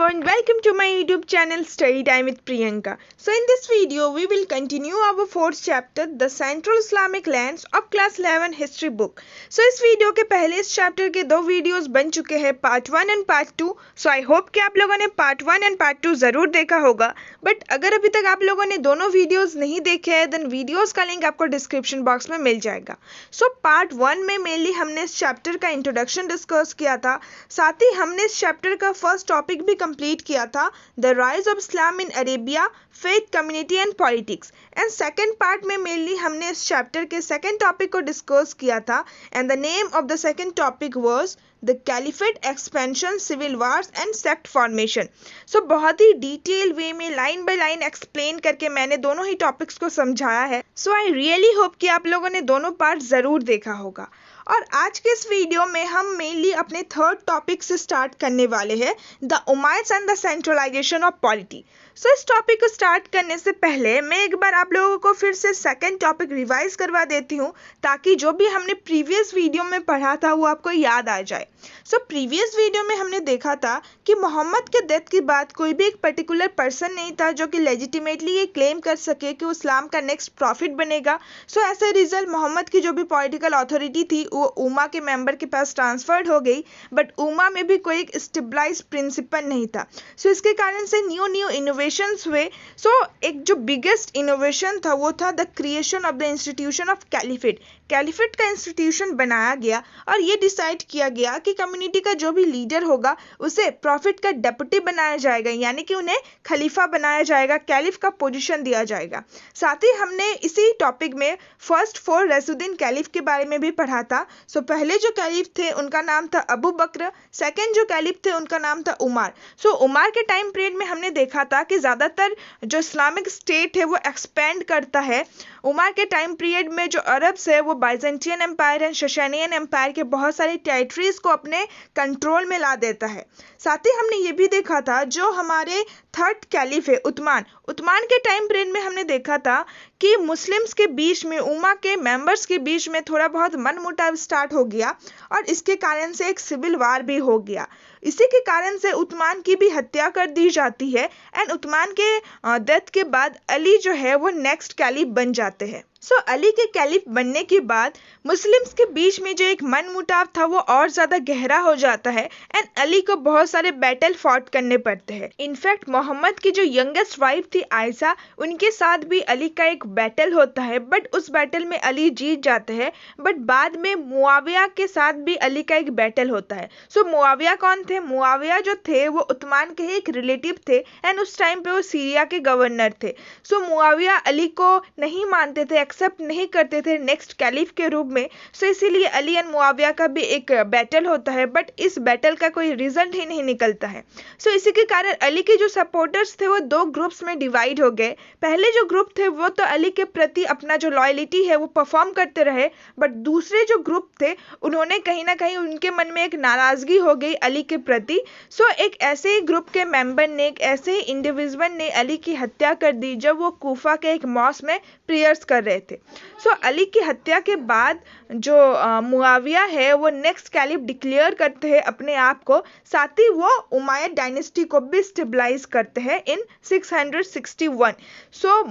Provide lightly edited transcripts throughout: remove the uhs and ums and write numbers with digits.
everyone, welcome to my YouTube channel Study Time with Priyanka. So in this video we will continue our fourth chapter The Central Islamic Lands of Class 11 History Book. So इस video के पहले इस chapter के दो videos बन चुके हैं part 1 and part 2. So I hope कि आप लोगों ने पार्ट 1 एंड पार्ट 2 ज़रूर देखा होगा. बट अगर अभी तक आप लोगों ने दोनों वीडियोस नहीं देखे हैं देन वीडियोस का लिंक आपको डिस्क्रिप्शन बॉक्स में मिल जाएगा. सो पार्ट 1 में मेनली हमने इस चैप्टर का इंट्रोडक्शन डिस्कस किया था. साथ ही हमने इस चैप्टर का फर्स्ट टॉपिक भी कंप्लीट किया था, the rise of Islam in Arabia, faith, community and politics. And second part में मेनली हमने इस चैप्टर के सेकेंड टॉपिक को डिस्कस किया था and the name of the second topic was the caliphate expansion, civil wars and sect formation. So बहुत ही detail वे में लाइन बाय लाइन एक्सप्लेन करके मैंने दोनों ही टॉपिक्स को समझाया है. सो आई रियली होप कि आप लोगों ने दोनों पार्ट ज़रूर देखा होगा. और आज के इस वीडियो में हम मेनली अपने थर्ड टॉपिक से स्टार्ट करने वाले हैं, the Umayyads and the centralisation of polity. So इस टॉपिक को स्टार्ट करने से पहले मैं एक बार आप लोगों को फिर से सेकंड टॉपिक रिवाइज करवा देती हूँ ताकि जो भी हमने प्रीवियस वीडियो में पढ़ा था वो आपको याद आ जाए. सो प्रीवियस वीडियो में हमने देखा था कि मोहम्मद के डेथ के बाद कोई भी एक पर्टिकुलर पर्सन नहीं था जो कि लेजिटिमेटली ये क्लेम कर सके कि वो इस्लाम का नेक्स्ट प्रॉफिट बनेगा. So as a result Mohammad की जो भी पॉलिटिकल अथॉरिटी थी वो उमा के मेंबर के पास ट्रांसफर्ड हो गई. बट उमा में भी कोई एक स्टेबलाइज प्रिंसिपल नहीं था. सो इसके कारण से न्यू इनोवेशंस हुए. सो एक जो बिगेस्ट इनोवेशन था वो था the creation of the institution of caliphate. Caliphate का इंस्टीट्यूशन बनाया गया और ये डिसाइड किया गया कि कम्युनिटी का जो भी लीडर होगा उसे प्रॉफिट का डेप्यूटी बनाया जाएगा, यानी कि उन्हें खलीफा बनाया जाएगा, कैलिफ का पोजीशन दिया जाएगा. साथ ही हमने इसी टॉपिक में फर्स्ट 4 रसूदीन कैलिफ के बारे में भी पढ़ा था. सो पहले जो कैलिफ थे उनका नाम था अबू बकर, सेकेंड जो कैलिफ थे उनका नाम था उमर. सो उमर के टाइम पीरियड में हमने देखा था कि ज़्यादातर जो इस्लामिक स्टेट है वो एक्सपेंड करता है. उमर के टाइम पीरियड में जो अरब्स है वो बाइजेंटियन एम्पायर एंड शशानियन एम्पायर के बहुत सारी टेरिटरीज को अपने कंट्रोल में ला देता है. साथ ही हमने ये भी देखा था जो हमारे थर्ड कैलिफ है उस्मान के टाइम पीरियड में हमने देखा था कि मुस्लिम्स के बीच में, उमा के मेंबर्स के बीच में थोड़ा बहुत मनमुटाव स्टार्ट हो गया और इसके कारण से एक सिविल वार भी हो गया. इसी के कारण से उस्मान की भी हत्या कर दी जाती है एंड उस्मान के डेथ के बाद अली जो है वो नेक्स्ट कैलिफ बन जाते हैं. सो अली के कैलिफ बनने के बाद मुस्लिम्स के बीच में जो एक मनमुटाव था वो और ज़्यादा गहरा हो जाता है एंड अली को बहुत सारे बैटल फॉट करने पड़ते हैं. इनफैक्ट मोहम्मद की जो यंगेस्ट वाइफ थी आयशा, उनके साथ भी अली का एक बैटल होता है बट उस बैटल में अली जीत जाते हैं. बट बाद में मुआविया के साथ भी अली का एक बैटल होता है. सो मुआविया कौन थे? मुआविया जो थे वो उस्मान के एक रिलेटिव थे एंड उस टाइम पे वो सीरिया के गवर्नर थे. सो मुआविया अली को नहीं मानते थे, एक्सेप्ट नहीं करते थे नेक्स्ट कैलिफ के रूप में. सो इसीलिए अली एंड मुआविया का भी एक बैटल होता है बट इस बैटल का कोई रिजल्ट ही नहीं निकलता है. सो इसी के कारण अली के जो सपोर्टर्स थे वो 2 ग्रुप्स में डिवाइड हो गए. पहले जो ग्रुप थे वो तो अली के प्रति अपना जो लॉयलिटी है वो परफॉर्म करते रहे, बट दूसरे जो ग्रुप थे उन्होंने कहीं ना कहीं उनके मन में एक नाराजगी हो गई अली के प्रति. सो एक ऐसे ही ग्रुप के मेंबर ने, एक ऐसे ही इंडिविजुअल ने अली की हत्या कर दी जब वो कूफा के एक मॉस्क में प्रेयर्स कर रहे थे. सो अली की हत्या के बाद जो मुआविया है वो नेक्स्ट कैलिफ डिक्लेयर करते हैं अपने आप को. साथ ही वो उमायद डायनेस्टी को भी स्टेबलाइज करते हैं इन 661. सो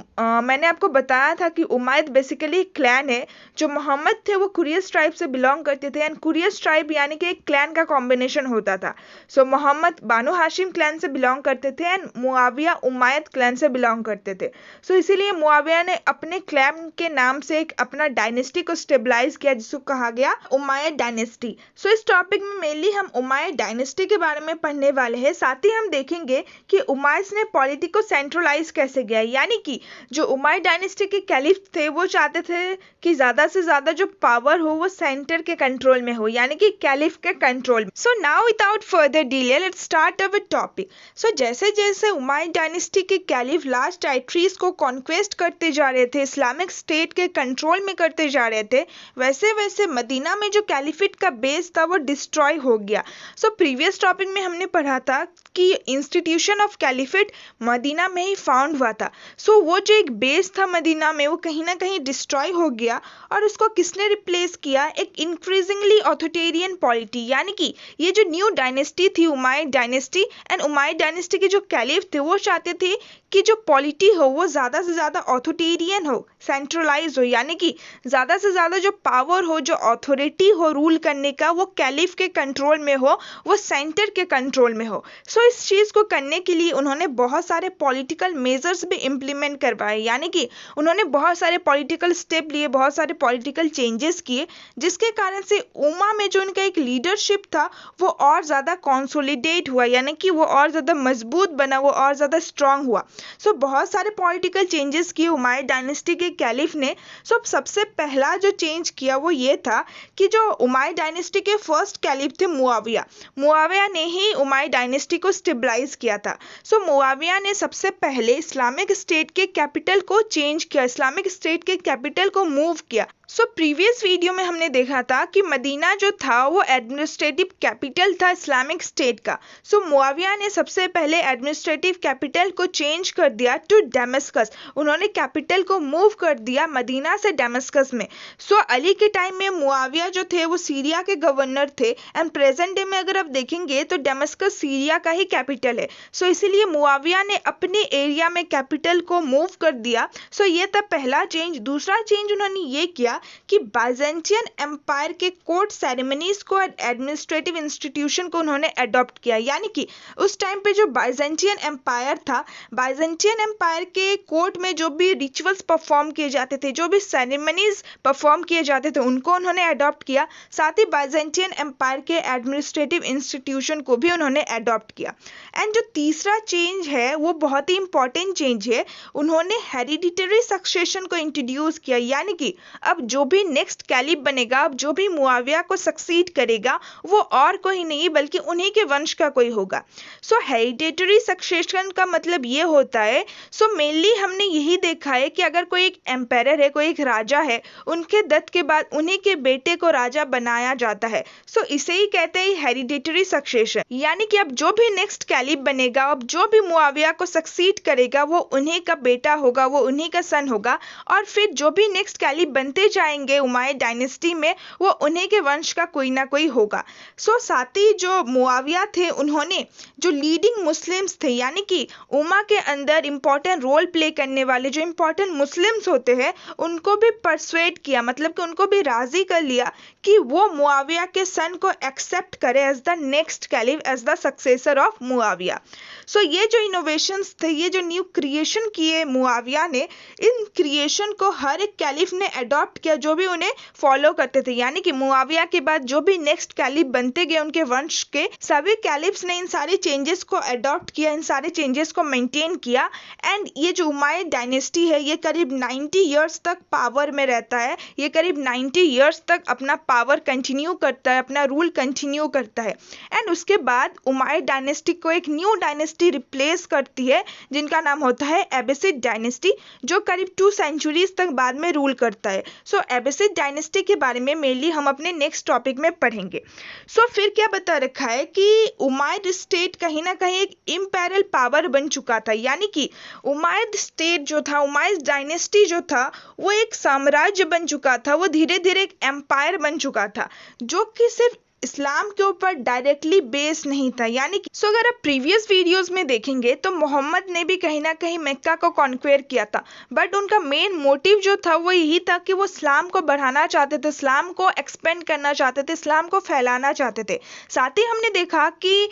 मैंने आपको बताया था कि उमायद बेसिकली एक क्लैन है. जो मोहम्मद थे वो कुरैश ट्राइब से बिलोंग करते थे एंड कुरैश ट्राइब यानी कि एक क्लैन का कॉम्बिनेशन होता था. सो मोहम्मद बानो हाशिम क्लैन से बिलोंग करते थे एंड मुआविया उमायद क्लैन से बिलोंग करते थे. सो इसीलिए मुआविया ने अपने क्लैन के नाम से एक अपना डायनेस्टी को स्टेबलाइज किया जिसको कहा गया उमायद डायनेस्टी. सो इस टॉपिक में मेनली हम उमायद डायनेस्टी के बारे में पढ़ने वाले हैं. साथ ही हम देखेंगे कि उमायद ने पॉलिटिक्स को सेंट्रलाइज कैसे किया, यानी कि जो उमायद डायनेस्टी के कैलिफ थे वो चाहते थे कि ज़्यादा से ज़्यादा जो पावर हो वो सेंटर के कंट्रोल में हो, यानी कि कैलिफ के कंट्रोल में. So now without further delay let's start our topic. So जैसे जैसे उमायद डायनेस्टी के कैलिफ लार्ज टेरिटरीज को कॉन्क्वेस्ट करते जा रहे थे, इस्लामिक स्टेट के कंट्रोल में करते जा रहे थे, वैसे वैसे मदीना में जो कैलिफेट का बेस था वो डिस्ट्रॉय हो गया। सो प्रीवियस टॉपिक में हमने पढ़ा था कि इंस्टीट्यूशन ऑफ कैलिफेट मदीना में ही फाउंड हुआ था। सो वो जो एक बेस था मदीना में वो कहीं ना कहीं डिस्ट्रॉय हो गया और उसको किसने रिप्लेस किया, एक इंक्रीजिंगली ऑथोरिटेरियन पॉलिटी, यानी कि ये जो न्यू डायनेस्टी थी उमायद डायनेस्टी, एंड उमायद डायनेस्टी के जो कैलिफ थे वो चाहते थे कि जो पॉलिटी हो वो ज़्यादा से ज़्यादा ऑथोरिटेरियन हो, सेंट्रलाइज हो, यानी कि ज़्यादा से ज़्यादा जो पावर हो, जो अथॉरिटी हो रूल करने का, वो कैलिफ के कंट्रोल में हो, वो सेंटर के कंट्रोल में हो। सो इस चीज़ को करने के लिए उन्होंने बहुत सारे पॉलिटिकल मेजर्स भी इम्प्लीमेंट करवाए, यानी कि उन्होंने बहुत सारे पॉलिटिकल स्टेप लिए, बहुत सारे पॉलिटिकल चेंजेस किए, जिसके कारण से उमा में जो उनका एक लीडरशिप था वो और ज़्यादा कॉन्सोलिडेट हुआ, यानी कि वो और ज़्यादा मजबूत बना, वो और ज़्यादा स्ट्रांग हुआ। सो बहुत सारे पॉलिटिकल चेंजेस किए उमायद डायनेस्टी के कैलिफ ने। सो सबसे पहला जो चेंज किया वो ये था कि जो उमायद डायनेस्टी के फर्स्ट कैलिफ थे मुआविया ने ही उमायद डायनेस्टी को स्टेबलाइज किया था। सो मुआविया ने सबसे पहले इस्लामिक स्टेट के कैपिटल को चेंज किया, इस्लामिक स्टेट के कैपिटल को मूव किया। सो प्रीवियस वीडियो में हमने देखा था कि मदीना जो था वो एडमिनिस्ट्रेटिव कैपिटल था इस्लामिक स्टेट का। सो मुआविया ने सबसे पहले एडमिनिस्ट्रेटिव कैपिटल को चेंज कर दिया टू डेमस्कस, उन्होंने कैपिटल को मूव कर दिया मदीना से डेमस्कस में। सो अली के टाइम में मुआविया जो थे वो सीरिया के गवर्नर थे, एंड प्रेजेंट डे में अगर आप देखेंगे तो डेमस्कस सीरिया का ही कैपिटल है। सो इसीलिए मुआविया ने अपने एरिया में कैपिटल को मूव कर दिया। सो ये था पहला चेंज। दूसरा चेंज उन्होंने ये किया कि बाइजेंटियन एम्पायर के कोर्ट सेरेमनीज को, एडमिनिस्ट्रेटिव इंस्टीट्यूशन को उन्होंने अडॉप्ट किया, यानी कि उस टाइम पे जो बाइजेंटियन एम्पायर था, बाइजेंटियन एम्पायर के कोर्ट में जो भी रिचुअल्स परफॉर्म किए जाते थे, जो भी सेरेमनीज परफॉर्म किए जाते थे, उनको उन्होंने अडॉप्ट किया। साथ ही बाइजेंटियन एम्पायर के एडमिनिस्ट्रेटिव इंस्टीट्यूशन को भी उन्होंने अडॉप्ट किया। एंड जो तीसरा चेंज है वो बहुत ही इंपॉर्टेंट चेंज है, उन्होंने हेरिडिटरी सक्सेशन को इंट्रोड्यूस किया, यानी कि अब जो भी नेक्स्ट कैलिफ बनेगा, अब जो भी मुआविया को सक्सीड करेगा वो और कोई नहीं बल्कि उन्हीं के वंश का कोई होगा। सो हेरिडिटरी सक्सेशन का मतलब ये होता है, सो मेनली हमने यही देखा है कि अगर कोई एक एम्पायर है, कोई एक राजा है, उनके डेथ के बाद उन्हीं के बेटे को राजा बनाया जाता है। सो इसे ही कहते हैं हेरिडिटरी सक्सेशन, यानी कि अब जो भी नेक्स्ट कैलिफ बनेगा, अब जो भी मुआविया को सक्सीड करेगा वो उन्हीं का बेटा होगा, वो उन्हीं का सन होगा, और फिर जो भी नेक्स्ट कैलिफ बनते जाएंगे उमायद डायनेस्टी में वो उन्हीं के वंश का कोई ना कोई होगा। सो साथ ही जो मुआविया थे उन्होंने जो लीडिंग मुस्लिम्स थे, यानी कि उमा के अंदर इंपॉर्टेंट रोल प्ले करने वाले जो इंपॉर्टेंट मुस्लिम्स होते हैं, उनको भी परसुएड किया, मतलब कि उनको भी राजी कर लिया कि वो मुआविया के सन को एक्सेप्ट करे as the next caliph, as the successor of Muawiya. So ये जो इनोवेशंस थे, ये जो न्यू क्रिएशन किए मुआविया ने, इन क्रिएशन को हर एक कैलिफ ने अडॉप्ट किया जो भी उन्हें फॉलो करते थे, यानी कि मुआविया के बाद जो भी नेक्स्ट कैलिफ बनते गए उनके वंश के सभी कैलिफ्स ने इन सारे चेंजेस को अडॉप्ट किया, इन सारे चेंजेस को मेंटेन किया। एंड ये जो उमायद डायनेस्टी है ये करीब 90 ईयर्स तक पावर में रहता है, ये करीब 90 ईयर्स तक अपना पावर कंटिन्यू करता है, अपना रूल कंटिन्यू करता है। एंड उसके बाद उमायद डायनेस्टी को एक न्यू डायनेस्टी रिप्लेस करती है जिनका नाम होता है एबेसिड डायनेस्टी, जो करीब 2 सेंचुरीज तक बाद में रूल करता है। सो एबेसिड डायनेस्टी के बारे में मेनली हम अपने नेक्स्ट टॉपिक में पढ़ेंगे। सो फिर क्या बता रखा है कि उमायद स्टेट कहीं ना कहीं एक इम्पेरियल पावर बन चुका था, यानी कि उमायद स्टेट जो था, उमायद डायनेस्टी जो था वो एक साम्राज्य बन चुका था, वो धीरे धीरे एक एम्पायर बन चुका था जो कि सिर्फ इस्लाम के ऊपर डायरेक्टली बेस नहीं था। यानी कि सो अगर आप प्रीवियस वीडियोस में देखेंगे तो मोहम्मद ने भी कहीं ना कहीं मक्का को कॉन्क्वेयर किया था, बट उनका मेन मोटिव जो था वो यही था कि वो इस्लाम को बढ़ाना चाहते थे, इस्लाम को एक्सपेंड करना चाहते थे, इस्लाम को फैलाना चाहते थे। साथ ही हमने देखा कि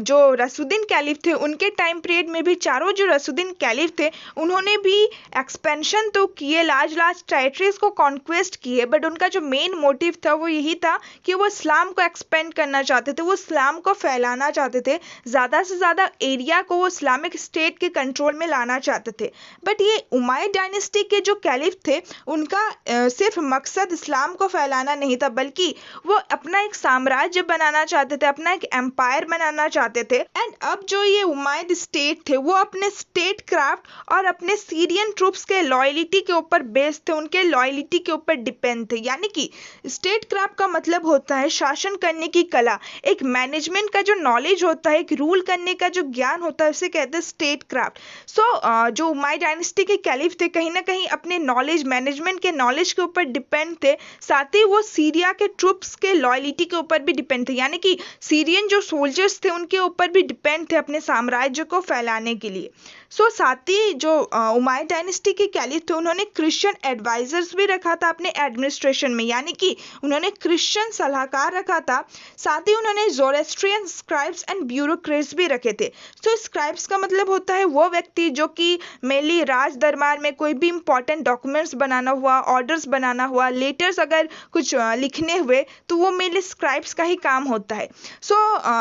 जो रसूद्दीन कैलिफ थे उनके टाइम पीरियड में भी चारों जो रसूद्दीन कैलिफ थे उन्होंने भी एक्सपेंशन तो किए, लार्ज टेरिटरीज को कॉन्क्वेस्ट किए, बट उनका जो मेन मोटिव था वो यही था कि वो इस्लाम को एक्सपेंड करना चाहते थे, वो इस्लाम को फैलाना चाहते थे, ज़्यादा से ज़्यादा एरिया को वो इस्लामिक स्टेट के कंट्रोल में लाना चाहते थे। बट ये उमायद डायनेस्टी के जो कैलिफ थे उनका सिर्फ मकसद इस्लाम को फैलाना नहीं था, बल्कि वो अपना एक साम्राज्य बनाना चाहते थे, अपना एक एम्पायर बनाना चाहते थे। एंड अब जो ये उमायद स्टेट थे वो अपने स्टेट क्राफ्ट और अपने सीरियन ट्रूप्स के लॉयलिटी के ऊपर बेस्ड थे, उनके लॉयलिटी के ऊपर डिपेंड थे। यानी कि स्टेट क्राफ्ट का मतलब होता है शासन करने की कला, एक मैनेजमेंट का जो नॉलेज होता है, एक रूल करने का जो ज्ञान होता है, उसे कहते हैं स्टेट क्राफ्ट। सो जो उमायद डायनेस्टी के कैलिफ थे कहीं ना कहीं अपने नॉलेज, मैनेजमेंट के नॉलेज के ऊपर डिपेंड थे, साथ ही वो सीरिया के ट्रूप्स के लॉयलिटी के ऊपर भी डिपेंड थे, यानी कि सीरियन जो सोल्जर्स थे उनके ऊपर भी डिपेंड थे अपने साम्राज्य को फैलाने के लिए। साथ ही जो उमायद डायनेस्टी के कैलिफ थे उन्होंने क्रिश्चियन एडवाइजर्स भी रखा था अपने एडमिनिस्ट्रेशन में, यानी कि उन्होंने क्रिश्चियन सलाहकार रखा था। साथ ही उन्होंने ज़ोरेस्ट्रियन स्क्राइब्स एंड ब्यूरोक्रेट्स भी रखे थे। स्क्राइब्स का मतलब होता है वो व्यक्ति जो कि मेनली राज दरबार में कोई भी इंपॉर्टेंट डॉक्यूमेंट्स बनाना हुआ, ऑर्डर्स बनाना हुआ, लेटर्स अगर कुछ लिखने हुए तो वो मेनली स्क्राइब्स का ही काम होता है।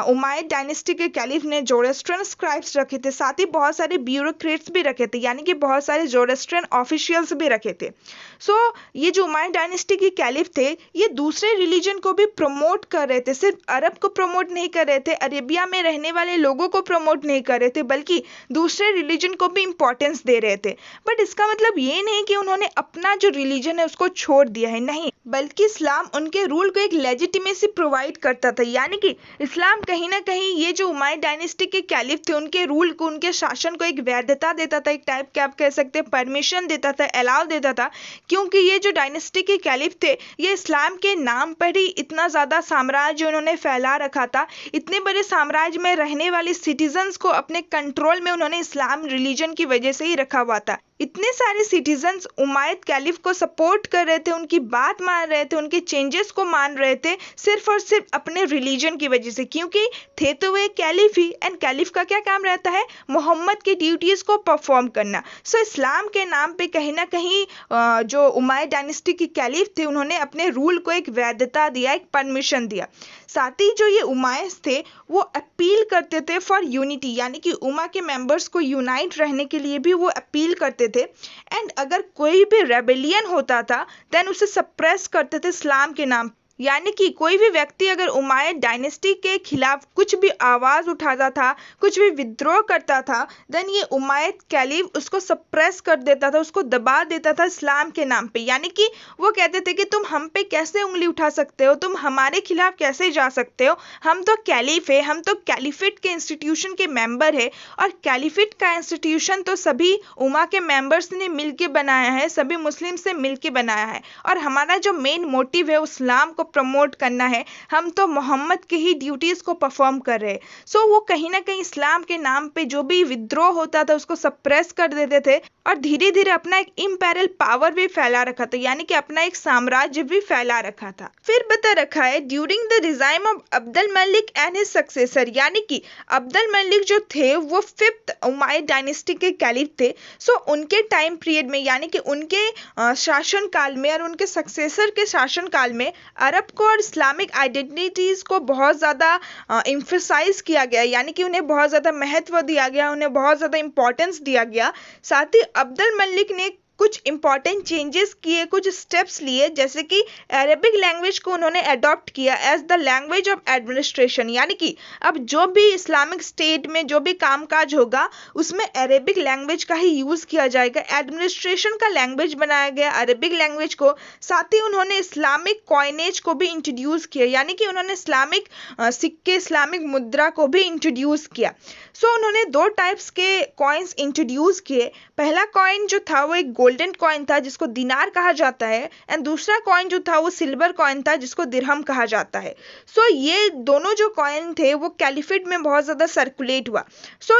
उमायद डायनेस्टी के कैलिफ ने ज़ोरेस्ट्रियन स्क्राइब्स रखे थे, साथ ही बहुत सारे ब्यूरोक्रेट्स भी रखे थे, यानी कि बहुत सारे ज़ोरेस्ट्रियन ऑफिशियल्स भी रखे थे। ये जो उमायद डायनेस्टी के कैलिफ थे ये दूसरे रिलीजन को भी प्रमोट कर रहे थे, सिर्फ अरब को प्रमोट नहीं कर रहे थे, अरेबिया में रहने वाले लोगों को प्रमोट नहीं कर रहे थे, बल्कि दूसरे रिलीजन को भी इंपॉर्टेंस दे रहे थे। बट इसका मतलब ये नहीं कि उन्होंने अपना जो रिलीजन है उसको छोड़ दिया है, नहीं, बल्कि इस्लाम उनके रूल को एक लेजिटिमेसी प्रोवाइड करता था। यानी कि इस्लाम कहीं ना कहीं ये जो उमायद डायनेस्टी के कैलिफ थे उनके रूल को, उनके शासन को एक वैधता देता था, एक टाइप के आप कह सकते हैं परमिशन देता था, अलाउ देता था, क्योंकि ये जो डायनेस्टी के कैलिफ थे ये इस्लाम के नाम पर ही इतना ज़्यादा साम्राज्य उन्होंने फैला रखा था। इतने बड़े साम्राज्य में रहने वाले सिटीजन्स को अपने कंट्रोल में उन्होंने इस्लाम रिलीजन की वजह से ही रखा हुआ था। इतने सारे सिटीजन्स उमायद कैलिफ को सपोर्ट कर रहे थे, उनकी बात मान रहे थे, उनके चेंजेस को मान रहे थे, सिर्फ और सिर्फ अपने रिलीजन की वजह से, क्योंकि थे तो वे कैलिफ ही, एंड कैलिफ का क्या काम रहता है, मोहम्मद की ड्यूटीज़ को परफॉर्म करना। इस्लाम के नाम पे कहीं ना कहीं जो उमायद डायनेस्टी की कैलिफ थे उन्होंने अपने रूल को एक वैधता दिया, एक परमिशन दिया। साथ ही जो ये उमायस थे वो अपील करते थे फॉर यूनिटी, यानी कि उमा के मेंबर्स को यूनाइट रहने के लिए भी वो अपील करते थे। एंड अगर कोई भी रेबेलियन होता था देन उसे सप्रेस करते थे इस्लाम के नाम, यानी कि कोई भी व्यक्ति अगर उमायद डायनेस्टी के खिलाफ कुछ भी आवाज़ उठाता था, कुछ भी विद्रोह करता था, देन ये उमायद कैलिफ उसको सप्रेस कर देता था, उसको दबा देता था इस्लाम के नाम पे। यानी कि वो कहते थे कि तुम हम पे कैसे उंगली उठा सकते हो, तुम हमारे खिलाफ कैसे जा सकते हो, हम तो कैलिफ है, हम तो कैलिफेट के इंस्टीट्यूशन के मेंबर है, और कैलिफेट का इंस्टीट्यूशन तो सभी उमा के मेंबर्स ने मिलके बनाया है, सभी मुस्लिम से मिलके बनाया है, और हमारा जो मेन मोटिव है इस्लाम को प्रमोट करना है, हम तो मोहम्मद के ही ड्यूटीज को परफॉर्म कर रहे हैं। वो कहीं ना कहीं इस्लाम के नाम पे जो भी विद्रोह होता था उसको सप्रेस कर देते थे, और धीरे धीरे अपना एक इम्पेरियल पावर भी फैला रखा था, यानी कि अपना एक साम्राज्य भी फैला रखा था। फिर बता रखा है during the regime of Abdul Malik and his successor, यानी कि अब्दुल मलिक जो थे वो 5th उमायद डायनेस्टी के कैलिफ थे। उनके टाइम पीरियड में, यानी कि उनके शासन काल में और उनके सक्सेसर के शासन काल में अरब को और इस्लामिक आइडेंटिटीज को बहुत ज़्यादा एम्फसाइज किया गया, यानी कि उन्हें बहुत ज़्यादा महत्व दिया गया, उन्हें बहुत ज़्यादा इंपॉर्टेंस दिया गया। साथ ही अब्दुल मलिक ने कुछ इंपॉर्टेंट चेंजेस किए, कुछ स्टेप्स लिए, जैसे कि अरेबिक लैंग्वेज को उन्होंने अडॉप्ट किया as the language of administration, यानी कि अब जो भी इस्लामिक स्टेट में जो भी कामकाज होगा उसमें अरेबिक लैंग्वेज का ही यूज़ किया जाएगा, एडमिनिस्ट्रेशन का लैंग्वेज बनाया गया अरेबिक लैंग्वेज को। साथ ही उन्होंने इस्लामिक कॉइनेज को भी इंट्रोड्यूस किया, यानी कि उन्होंने इस्लामिक सिक्के, इस्लामिक मुद्रा को भी इंट्रोड्यूस किया। उन्होंने 2 टाइप्स के कॉइन्स इंट्रोड्यूस किए। पहला कॉइन जो था वो एक गोल्डन कॉइन था जिसको दिनार कहा जाता है, एंड दूसरा कॉइन जो था वो सिल्वर कॉइन था जिसको दिरहम कहा जाता है। ये दोनों जो कॉइन थे वो कैलिफेट में बहुत ज़्यादा सर्कुलेट हुआ।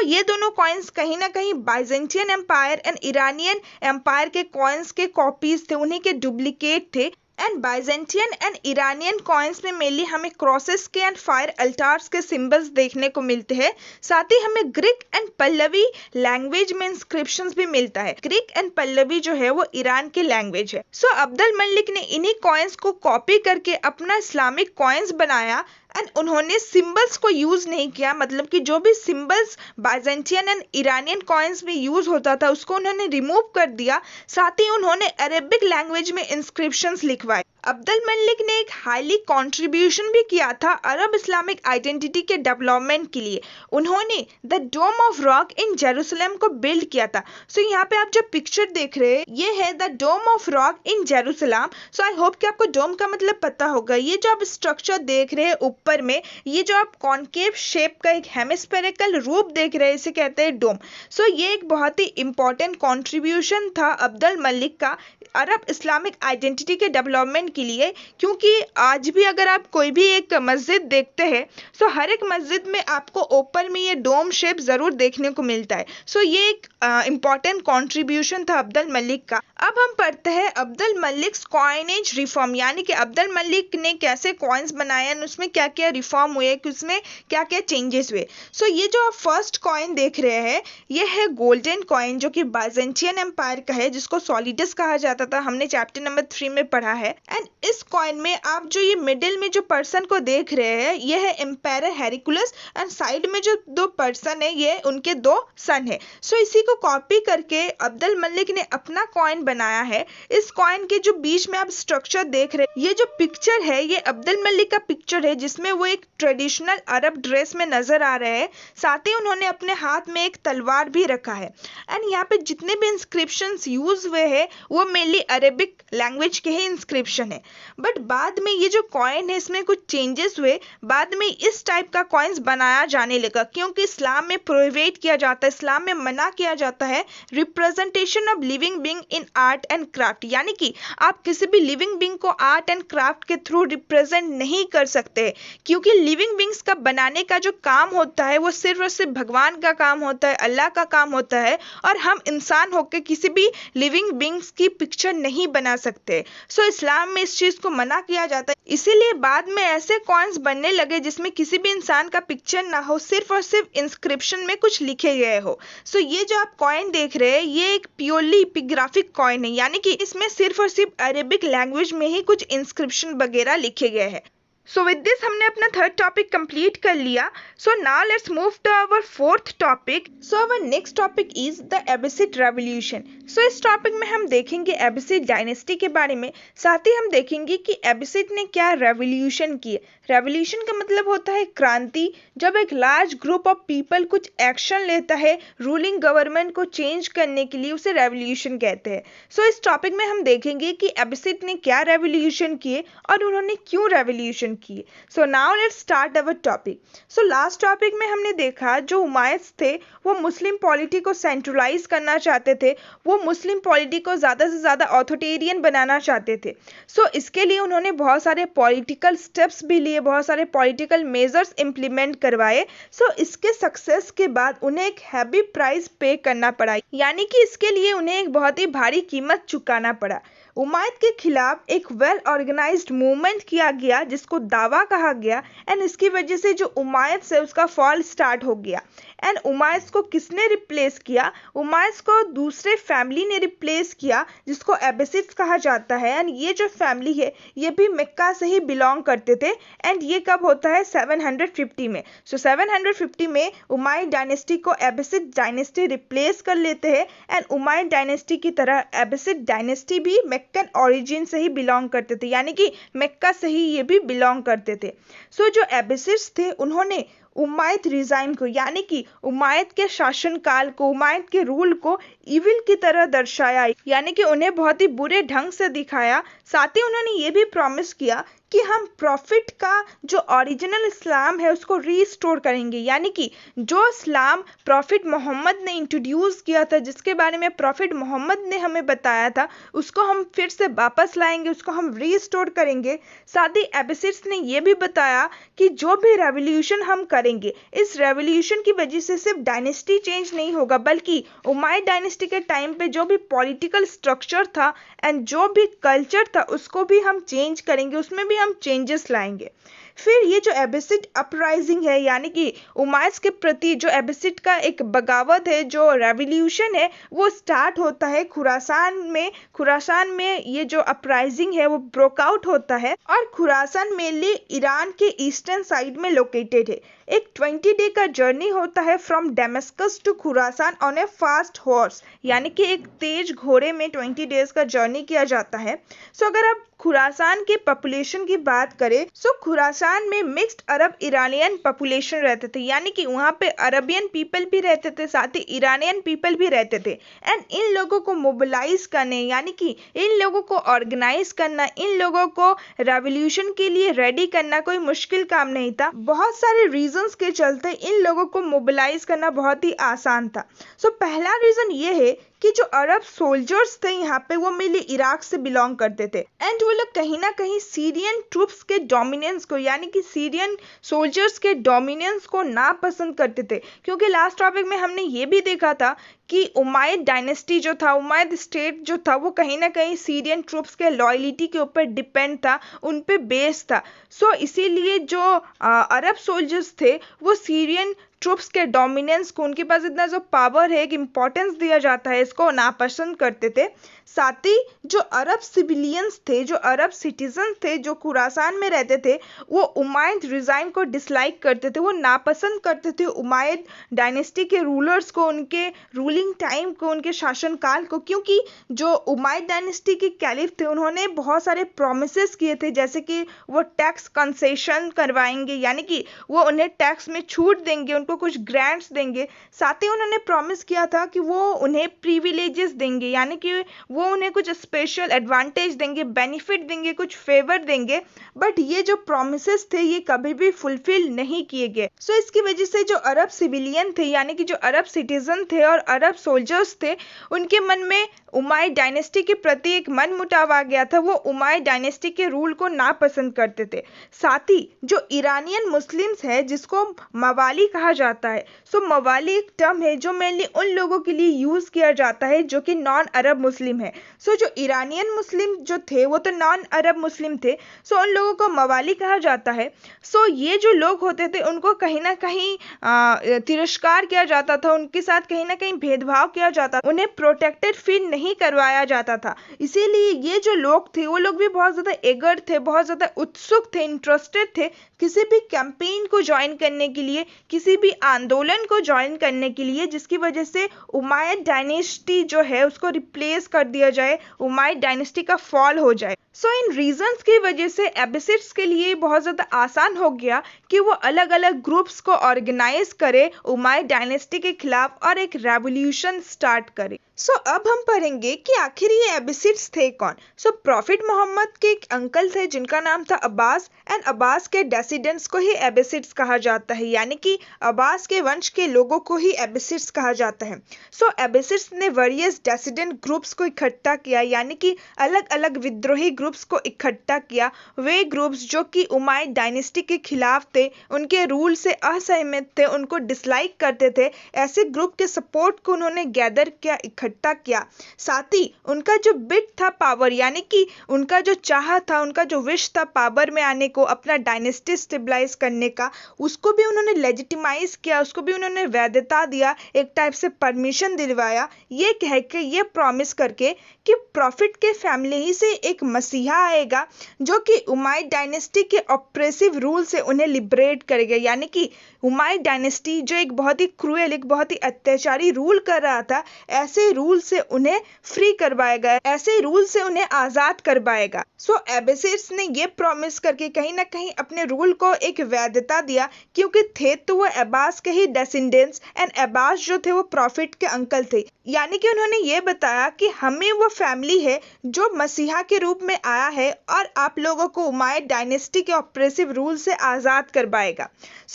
ये दोनों कॉइन्स कहीं ना कहीं बाइजेंटियन एम्पायर एंड ईरानियन एम्पायर के कॉइन्स के कॉपीज थे, उन्हीं के डुप्लीकेट थे। एंड बाइजेंटियन एंड ईरानियन कॉइन्स में मेनली हमें क्रॉसेस के एंड फायर अल्टार्स के सिंबल्स देखने को मिलते हैं। साथ ही हमें ग्रीक एंड पल्लवी लैंग्वेज में इंस्क्रिप्शंस भी मिलता है। ग्रीक एंड पल्लवी जो है वो ईरान की लैंग्वेज है। सो अब्दुल मलिक ने इन्हीं कॉइन्स को कॉपी करके अपना इस्लामिक कॉइन्स बनाया एंड उन्होंने सिंबल्स को यूज नहीं किया, मतलब कि जो भी सिंबल्स बाइजेंटियन एंड ईरानियन कॉइन्स में यूज होता था उसको उन्होंने रिमूव कर दिया। साथ ही उन्होंने अरेबिक लैंग्वेज में इंस्क्रिप्शंस लिखवाए। अब्दुल मलिक ने एक हाईली कंट्रीब्यूशन भी किया था अरब इस्लामिक आइडेंटिटी के डेवलपमेंट के लिए। उन्होंने the Dome of Rock in Jerusalem को बिल्ड किया था। सो यहाँ पे आप जो पिक्चर देख रहे हैं ये है the Dome of Rock in Jerusalem. So I hope कि आपको डोम का मतलब पता होगा। ये जो आप स्ट्रक्चर देख रहे हैं ऊपर में, ये जो आप कॉनकेव शेप का एक हेमिस्फेरिकल रूप देख रहे हैं इसे कहते हैं डोम। सो ये एक बहुत ही इंपॉर्टेंट कॉन्ट्रीब्यूशन था अब्दुल मलिक का अरब इस्लामिक आइडेंटिटी के डेवलपमेंट के लिए, क्योंकि आज भी अगर आप कोई भी एक मस्जिद देखते हैं सो हर एक मस्जिद में आपको ऊपर में ये डोम शेप जरूर देखने को मिलता है। सो ये एक इंपॉर्टेंट कंट्रीब्यूशन था अब्दुल मलिक का। अब हम पढ़ते हैं अब्दुल मलिक कॉइनेज रिफॉर्म, यानी कि अब्दुल मलिक ने कैसे कॉइन्स बनाए और उसमें क्या क्या रिफॉर्म हुए, उसमें क्या क्या चेंजेस हुए। सो ये जो आप फर्स्ट कॉइन देख रहे हैं ये है गोल्डन कॉइन जो कि बाइजेंटियन एम्पायर का है, जिसको सॉलिडस कहा जाता था। हमने चैप्टर नंबर 3 में पढ़ा है। एंड इस कॉइन में आप जो ये मिडिल में जो पर्सन को देख रहे हैं ये है एम्पायर हेरिकुलस एंड साइड में जो दो पर्सन है ये उनके दो सन है। सो इसी को कॉपी करके अब्दुल मलिक ने अपना कॉइन बनाया है। इस कॉइन के जो बीच में आप स्ट्रक्चर देख रहे हैं, ये जो पिक्चर है ये अब्दुल मलिक का पिक्चर है जिसमें वो एक ट्रेडिशनल अरब ड्रेस में नजर आ रहे हैं। साथ ही उन्होंने अपने हाथ में एक तलवार भी रखा है। एंड यहाँ पे जितने भी इंस्क्रिप्शंस यूज हुए हैं वो मेनली अरेबिक लैंग्वेज के ही इंस्क्रिप्शन है। बट बाद में ये जो कॉइन है इसमें कुछ चेंजेस हुए। बाद में इस टाइप का कॉइन्स बनाया जाने लगा क्योंकि इस्लाम में प्रोहिबिट किया जाता है, इस्लाम में मना किया जाता है representation of living being in art and craft, यानी कि आप किसी भी लिविंग बीइंग को आर्ट एंड क्राफ्ट के थ्रू रिप्रेजेंट नहीं कर सकते, क्योंकि लिविंग बीइंग्स का बनाने का जो काम होता है वो सिर्फ और सिर्फ भगवान का काम होता है, अल्लाह का काम होता है, और हम इंसान होकर किसी भी लिविंग बीइंग्स की पिक्चर नहीं बना सकते। सो इस्लाम में इस चीज को मना किया जाता है। इसीलिए बाद में ऐसे कॉइन्स बनने लगे जिसमें किसी भी इंसान का पिक्चर ना हो, सिर्फ और सिर्फ इंस्क्रिप्शन में कुछ लिखे गए हो। सो ये जो आप कॉइन देख रहे हैं ये एक प्योरली एपिग्राफिक कॉइन है, यानी कि इसमें सिर्फ और सिर्फ अरेबिक लैंग्वेज में ही कुछ इंस्क्रिप्शन वगैरह लिखे गए हैं। सो विद दिस हमने अपना थर्ड टॉपिक कंप्लीट कर लिया। So now let's move to our fourth topic. So our next topic is the Abbasid revolution. So इस टॉपिक में हम देखेंगे एबिसिड डायनेस्टी के बारे में, साथ ही हम देखेंगे कि एबिसिड ने क्या रेवोल्यूशन की। रेवोल्यूशन का मतलब होता है क्रांति, जब एक लार्ज ग्रुप ऑफ पीपल कुछ एक्शन लेता है रूलिंग गवर्नमेंट को चेंज करने के लिए, उसे रेवोल्यूशन कहते हैं। सो इस टॉपिक में हम देखेंगे कि एबिसिड ने क्या रेवोल्यूशन किए और उन्होंने क्यों रेवोल्यूशन किए। सो now let's start our topic. So last topic में हमने देखा जो उमाय्यद थे वो मुस्लिम पॉलिटी को सेंट्रलाइज करना चाहते थे, वो मुस्लिम पॉलिटी को ज़्यादा से ज़्यादा ऑथोरिटेरियन बनाना चाहते थे। सो इसके लिए उन्होंने बहुत सारे पॉलिटिकल स्टेप्स भी लिए, बहुत सारे पॉलिटिकल मेजर्स इंप्लीमेंट करवाए। सो इसके सक्सेस के बाद उन्हें एक हैवी प्राइस पे करना पड़ा, यानी कि इसके लिए उन्हें एक बहुत ही भारी कीमत चुकाना पड़ा। उमाय्यद के खिलाफ एक वेल ऑर्गेनाइज्ड मूवमेंट किया गया जिसको दावा कहा गया, एंड इसकी वजह से जो उमाय्यद से उसका फॉल स्टार्ट हो गया। एंड उमाय्यद को किसने रिप्लेस किया? उमाय्यद को दूसरे फैमिली ने रिप्लेस किया जिसको एबिसिड्स कहा जाता है। एंड ये जो फैमिली है ये भी मक्का से ही बिलोंग करते थे। एंड ये कब होता है? 750 में। सो 750 में उमाय्यद डायनेस्टी को एबिसिड डायनेस्टी रिप्लेस कर लेते हैं। एंड उमाय्यद डायनेस्टी की तरह एबिसिड डायनेस्टी भी मक्कन ओरिजिन से ही बिलोंग करते थे, यानी कि मक्का से ही ये भी बिलोंग करते थे। सो जो एबिसिड्स थे उन्होंने उमाय्यद रिजाइम को, यानी कि उमाय्यद के शासनकाल को, उमाय्यद के रूल को इविल की तरह दर्शाया, यानी कि उन्हें बहुत ही बुरे ढंग से दिखाया। साथ ही उन्होंने ये भी प्रॉमिस किया कि हम प्रॉफिट का जो ओरिजिनल इस्लाम है उसको रीस्टोर करेंगे, यानी कि जो इस्लाम प्रॉफिट मोहम्मद ने इंट्रोड्यूस किया था, जिसके बारे में प्रॉफिट मोहम्मद ने हमें बताया था, उसको हम फिर से वापस लाएंगे, उसको हम रीस्टोर करेंगे। साथ ही एबिसिड्स ने यह भी बताया कि जो भी रेवोल्यूशन हम करेंगे। इस रेवोल्यूशन की वजह से सिर्फ डायनेस्टी चेंज नहीं होगा, बल्कि उमायद डायनेस्टी के टाइम पे जो भी पॉलिटिकल स्ट्रक्चर था एंड जो भी कल्चर था उसको भी हम चेंज करेंगे, उसमें भी हम चेंजेस लाएंगे। फिर ये जो एबिसिड अपराइजिंग है, यानी कि उमायद के प्रति जो एबिसिड का एक बगावत है, जो रेवोल्यूशन है, वो स्टार्ट होता है खुरासान में ये जो अपराइजिंग है वो ब्रोक आउट होता है। और खुरासान मेनली ईरान के ईस्टर्न साइड में लोकेटेड है। एक 20 डे का जर्नी होता है from Damascus to Khorasan on a fast horse, यानी कि एक तेज घोड़े में 20 डेज का जर्नी किया जाता है। सो अगर आप खुरासान के पॉपुलेशन की बात करें, सो खुरासान में मिक्स्ड अरब ईरानियन पॉपुलेशन रहते थे, यानी कि वहाँ पे अरबियन पीपल भी रहते थे, साथ ही ईरानियन पीपल भी रहते थे। एंड इन लोगों को मोबिलाइज करने, यानी कि इन लोगों को ऑर्गेनाइज करना, इन लोगों को रेवोल्यूशन के लिए रेडी करना कोई मुश्किल काम नहीं था। बहुत सारे रीजंस के चलते इन लोगों को मोबिलाइज करना बहुत ही आसान था। सो पहला रीजन ये है कि जो अरब सोल्जर्स थे यहाँ पे वो मेनली इराक से बिलोंग करते थे एंड वो लोग कहीं ना कहीं सीरियन ट्रूप्स के डोमिनेंस को, यानी कि सीरियन सोल्जर्स के डोमिनेंस को नापसंद करते थे। क्योंकि लास्ट टॉपिक में हमने ये भी देखा था कि उमायद डायनेस्टी जो था, उमायद स्टेट जो था, वो कहीं ना कहीं सीरियन ट्रूप्स के लॉयलिटी के ऊपर डिपेंड था, उन पे बेस्ड था। सो इसीलिए जो अरब सोल्जर्स थे वो सीरियन ट्रूप्स के डोमिनेंस को, उनके पास इतना जो पावर है, एक इम्पोर्टेंस दिया जाता है, इसको नापसंद करते थे। साथ ही जो अरब सिविलियंस थे, जो अरब सिटीजन थे, जो खुरासान में रहते थे, वो उमायद रिजाइम को डिसलाइक करते थे, वो नापसंद करते थे उमायद डायनेस्टी के रूलर्स को, उनके रूलिंग टाइम को, उनके शासनकाल को। क्योंकि जो उमायद डायनेस्टी के कैलिफ थे उन्होंने बहुत सारे प्रोमिसेस किए थे, जैसे कि वो टैक्स कंसेशन करवाएंगे, यानी कि वो उन्हें टैक्स में छूट देंगे, उनको कुछ ग्रांट्स देंगे। साथ ही उन्होंने प्रॉमिस किया था कि वो उन्हें प्रिविलेजेस देंगे, यानी कि वो उन्हें कुछ स्पेशल एडवांटेज देंगे, बेनिफिट देंगे, कुछ फेवर देंगे। बट ये जो प्रॉमिसेस थे ये कभी भी फुलफिल नहीं किए गए। सो इसकी वजह से जो अरब सिविलियन थे, यानी कि जो अरब सिटीजन थे और अरब सोल्जर्स थे, उनके मन में उमायद डायनेस्टी के प्रति एक मन मुटाव आ गया था। वो उमायद डायनेस्टी के रूल को नापसंद करते थे। साथ ही जो ईरानियन मुस्लिम्स है, जिसको मवाली कहा जाता है, सो मवाली एक टर्म है जो मेनली उन लोगों के लिए यूज किया जाता है जो कि नॉन अरब मुस्लिम है। सो जो ईरानियन मुस्लिम जो थे वो तो नॉन अरब मुस्लिम थे, सो उन लोगों को मवाली कहा जाता है। सो ये जो लोग होते थे उनको कहीं ना कहीं तिरस्कार किया जाता था, उनके साथ कहीं ना कहीं भेदभाव किया जाता, उन्हें प्रोटेक्टेड फील नहीं करवाया जाता था। इसीलिए ये जो लोग थे वो लोग भी बहुत ज़्यादा एगर थे, बहुत ज़्यादा उत्सुक थे, इंटरेस्टेड थे किसी भी कैंपेन को ज्वाइन करने के लिए, किसी भी आंदोलन को ज्वाइन करने के लिए, जिसकी वजह से उमायद डायनेस्टी जो है उसको रिप्लेस कर दिया जाए, उमायद डायनेस्टी का फॉल हो जाए। सो इन रीजंस की वजह से एबिसिड्स के लिए बहुत ज़्यादा आसान हो गया कि वो अलग अलग ग्रुप्स को ऑर्गेनाइज करे उमायद डायनेस्टी के खिलाफ और एक रेवोल्यूशन स्टार्ट करे। सो अब हम पढ़ेंगे कि आखिर ये एबिसिड्स थे कौन। सो प्रॉफिट मोहम्मद के एक अंकल थे जिनका नाम था अब्बास, एंड अब्बास के डेसिडेंट्स को ही एबिसिड्स कहा जाता है, यानी कि अब्बास के वंश के लोगों को ही एबिसिड्स कहा जाता है। सो एबिसिड्स ने वेरियस डेसिडेंट ग्रुप्स को इकट्ठा किया, यानी कि अलग अलग विद्रोही ग्रुप्स को इकट्ठा किया। वे ग्रुप्स जो कि उमायद डायनेस्टी के खिलाफ थे, उनके रूल से असहमत थे, उनको डिसलाइक करते थे, ऐसे ग्रुप के सपोर्ट को उन्होंने गैदर किया, इकट्ठा किया। साथ ही उनका जो बिट था पावर, यानी कि उनका जो चाह था, उनका जो विश था पावर में आने को, अपना डायनेस्टी स्टेबलाइज करने का, उसको भी उन्होंने लेजिटिमाइज किया, उसको भी उन्होंने वैधता दिया, एक टाइप से परमिशन दिलवाया, ये कह के, ये प्रॉमिस करके कि प्रॉफिट के फैमिली ही से एक मसीहा आएगा जो कि उमायद डायनेस्टी के ऑप्रेसिव रूल से उन्हें लिबरेट करेगा। यानी कि उमायद डायनेस्टी जो एक बहुत ही क्रूएल, एक बहुत ही अत्याचारी रूल कर रहा था, ऐसे रूल से उन्हें फ्री करवाएगा, ऐसे रूल से उन्हें आजाद करवाएगा। सो एबिसिड्स ने ये प्रॉमिस करके कहीं ना कहीं अपने रूल को एक वैधता दिया, क्योंकि थे तो वो अब्बास के ही डेसिडेंट्स, एंड अब्बास जो थे वो प्रॉफिट के अंकल थे। यानी कि उन्होंने ये बताया कि हमें वो फैमिली है जो मसीहा के रूप में आया है और आप लोगों को उमायद डायनेस्टी के ऑप्रेसिव रूल से आज़ाद करवाएगा।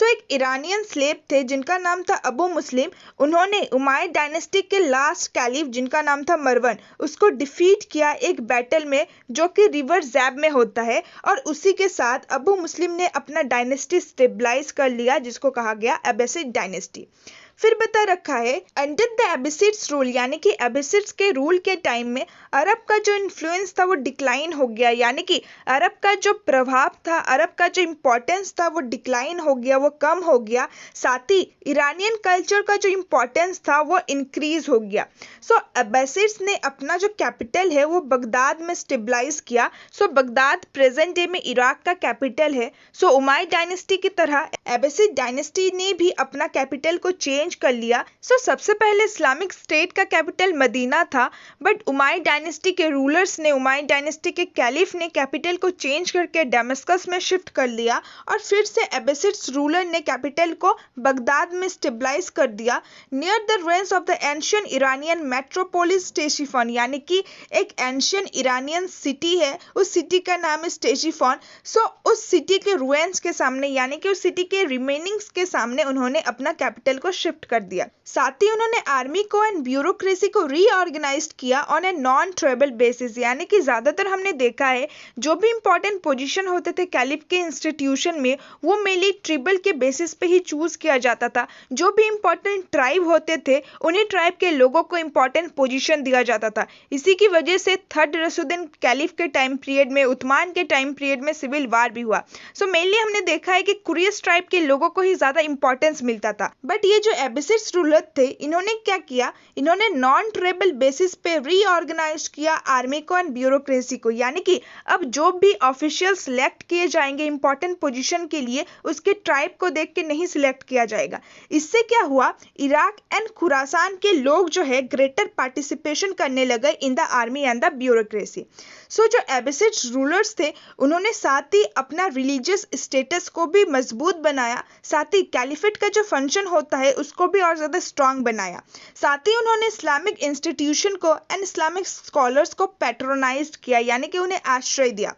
एक ईरानियन स्लेव थे जिनका नाम था अबू मुस्लिम। उन्होंने उमायद डायनेस्टी के लास्ट कैलिफ जिनका नाम था मरवन, उसको डिफीट किया एक बैटल में जो कि रिवर जैब में होता है, और उसी के साथ अबू मुस्लिम ने अपना डायनेस्टी स्टेबलाइज कर लिया जिसको कहा गया अब्बासिड डायनेस्टी। फिर बता रखा है अंडर द अब्बासिड्स रूल, यानी कि अब्बासिड्स के रूल के टाइम में अरब का जो इन्फ्लुएंस था वो डिक्लाइन हो गया, यानी कि अरब का जो प्रभाव था, अरब का जो इम्पोर्टेंस था वो डिक्लाइन हो गया, वो कम हो गया। साथ ही ईरानियन कल्चर का जो इम्पोर्टेंस था वो इंक्रीज हो गया। अब्बासिड्स ने अपना जो कैपिटल है वो बगदाद में स्टेबलाइज किया। बगदाद प्रेजेंट डे में इराक का कैपिटल है। उमायद डायनेस्टी की तरह अब्बासिड डायनेस्टी ने भी अपना कैपिटल को चेंज कर लिया। सबसे पहले इस्लामिक स्टेट का कैपिटल मदीना था, बट उमायद डायनेस्टी के रूलर्स ने, उमायद डायनेस्टी के कैलिफ ने कैपिटल को चेंज करके दमिश्क में शिफ्ट कर लिया, और फिर से अब्बासिड्स रूलर ने कैपिटल को बगदाद में स्टेबलाइज कर दिया near the range of the ancient Iranian metropolis Ctesiphon, यानी कि एक एंशियंट इरानियन सिटी है, उस सिटी का नाम है स्टेशिफोन। उस सिटी के रुइंस के सामने, यानी कि उस सिटी के रिमेनिंग्स के सामने उन्होंने अपना कैपिटल को शिफ्ट कर दिया। साथ ही उन्होंने आर्मी को एंड ब्यूरोक्रेसी को रीऑर्गेनाइज किया on a non tribal basis, यानी कि ज्यादातर हमने देखा है जो भी इंपॉर्टेंट पोजीशन होते थे कैलिफ के इंस्टीट्यूशन में वो मेनली ट्रिबल के बेसिस पे ही चूज किया जाता था। जो भी इंपॉर्टेंट ट्राइब होते थे उन्हीं ट्राइब के लोगों को इंपॉर्टेंट पोजीशन दिया जाता था। इसी की वजह से थर्ड रसूदीन कैलिफ के टाइम पीरियड में, उस्मान के टाइम पीरियड में सिविल वार भी हुआ। मेनली हमने देखा है कि कुरैश ट्राइब के लोगों को ही ज्यादा इंपॉर्टेंस मिलता था। बट ये जो अब्बासिड्स रूलर थे इन्होंने क्या किया, इन्होंने नॉन ट्राइबल बेसिस पे रीऑर्गेनाइज किया आर्मी को एंड ब्यूरोक्रेसी को, यानी कि अब जो भी ऑफिशियल सिलेक्ट किए जाएंगे इंपॉर्टेंट पोजीशन के लिए उसके ट्राइब को देख के नहीं सिलेक्ट किया जाएगा। इससे क्या हुआ, इराक एंड खुरासान के लोग जो है ग्रेटर पार्टिसिपेशन करने लगे in the army and the bureaucracy. जो अब्बासिड्स रूलर्स थे उन्होंने साथ ही अपना रिलीजियस स्टेटस को भी मजबूत बनाया, साथ ही कैलिफेट का जो फंक्शन होता है उसको भी और ज्यादा स्ट्रांग बनाया। साथ ही उन्होंने इस्लामिक इंस्टीट्यूशन को एंड इस्लामिक स्कॉलर्स को पैट्रोनाइज किया, यानी कि उन्हें आश्रय दिया।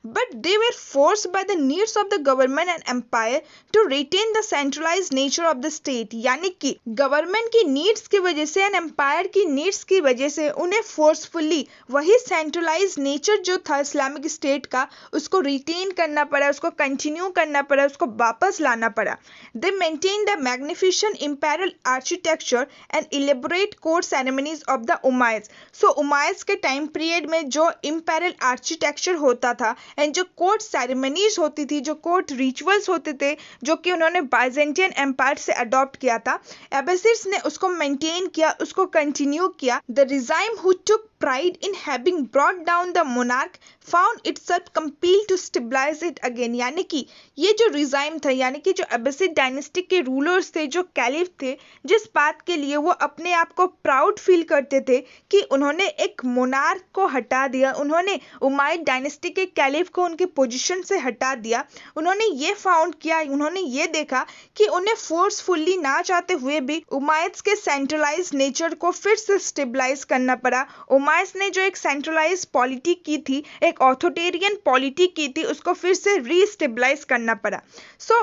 But they were forced by the needs of the government and empire to retain the centralised nature of the state, यानी कि गवर्नमेंट की नीड्स की वजह से एंड एम्पायर की नीड्स की वजह से उन्हें फोर्सफुली वही सेंट्रलाइज्ड नेचर जो था इस्लामिक स्टेट का उसको रिटेन करना पड़ा, उसको कंटिन्यू करना पड़ा, उसको वापस लाना पड़ा। They maintain the magnificent imperial architecture and elaborate court ceremonies of the Umayyads. Umayyads के टाइम पीरियड में जो इंपीरियल आर्किटेक्चर होता था एंड जो कोर्ट सेरेमनीज होती थी, जो कोर्ट रिचुअल्स होते थे, जो कि उन्होंने बाइजेंटियन एम्पायर से अडॉप्ट किया था, अब्बासिड्स ने उसको मेंटेन किया, उसको कंटिन्यू किया। The regime who took pride in having brought down the monarch found itself compelled to stabilize it again, यानी कि ये जो रिजाइम था, यानी कि जो अब्बासिड डायनेस्टी के रूलर्स थे, जो कैलिफ थे, जिस बात के लिए वो अपने आप को प्राउड फील करते थे कि उन्होंने एक मोनार्क को हटा दिया, उन्होंने उमायद डायनेस्टी के कैलिफ को उनके पोजीशन से हटा दिया। उन्होंने ये फाउंड किया, उन्होंने ये देखा कि उन्हें फोर्सफुली ना चाहते हुए भी उमायद्स के सेंट्रलाइज नेचर को फिर से स्टेबलाइज करना पड़ा। उमाय्यद्स ने जो एक सेंट्रलाइज पॉलिटी की थी, एक ऑथोरिटेरियन पॉलिटी की थी, उसको फिर से रीस्टेबलाइज करना पड़ा।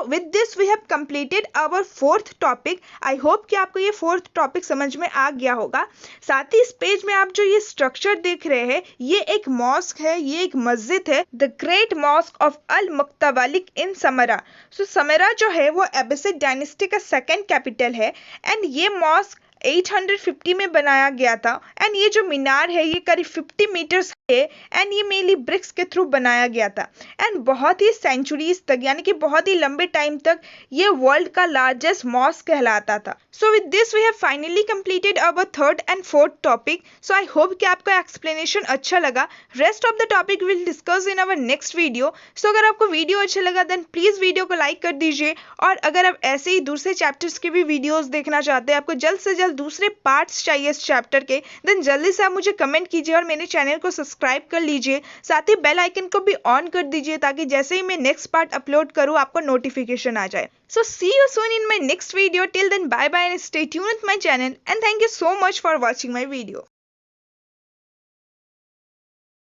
With this we have completed our fourth topic. I hope कि आपको ये फोर्थ टॉपिक समझ में आ गया होगा। साथ ही इस पेज में आप जो ये स्ट्रक्चर देख रहे हैं, ये एक मॉस्क है, ये एक मस्जिद है, द ग्रेट मॉस्क ऑफ अल मुक्तवालिक इन समरा। समरा जो है वो अब्बासिड डायनेस्टी का सेकेंड कैपिटल है एंड ये मॉस्क 850 में बनाया गया था एंड ये जो मीनार है ये करीब 50 मीटर्स है एंड ये मेनली ब्रिक्स के थ्रू बनाया गया था एंड बहुत ही सेंचुरीज तक, यानी कि बहुत ही लंबे टाइम तक ये वर्ल्ड का लार्जेस्ट मॉस्क कहलाता था। So with this we have finally completed our third and fourth topic. So I hope कि आपको एक्सप्लेनेशन अच्छा लगा। Rest of the topic will discuss in our next video. So अगर आपको वीडियो अच्छा लगा देन प्लीज वीडियो को like कर दीजिए, और अगर आप ऐसे ही दूसरे चैप्टर्स के भी वीडियोस देखना चाहते हैं, आपको जल्द से जल्द दूसरे पार्ट्स चाहिए इस चैप्टर के, देन जल्दी से आप मुझे कमेंट कीजिए और मेरे चैनल को सब्सक्राइब कर लीजिए। साथ ही बेल आइकन को भी ऑन कर दीजिए ताकि जैसे ही मैं नेक्स्ट पार्ट अपलोड करूं आपको नोटिफिकेशन आ जाए। So see you soon in my next video. Till then, bye bye and stay tuned with my channel, and thank you so much for watching my video.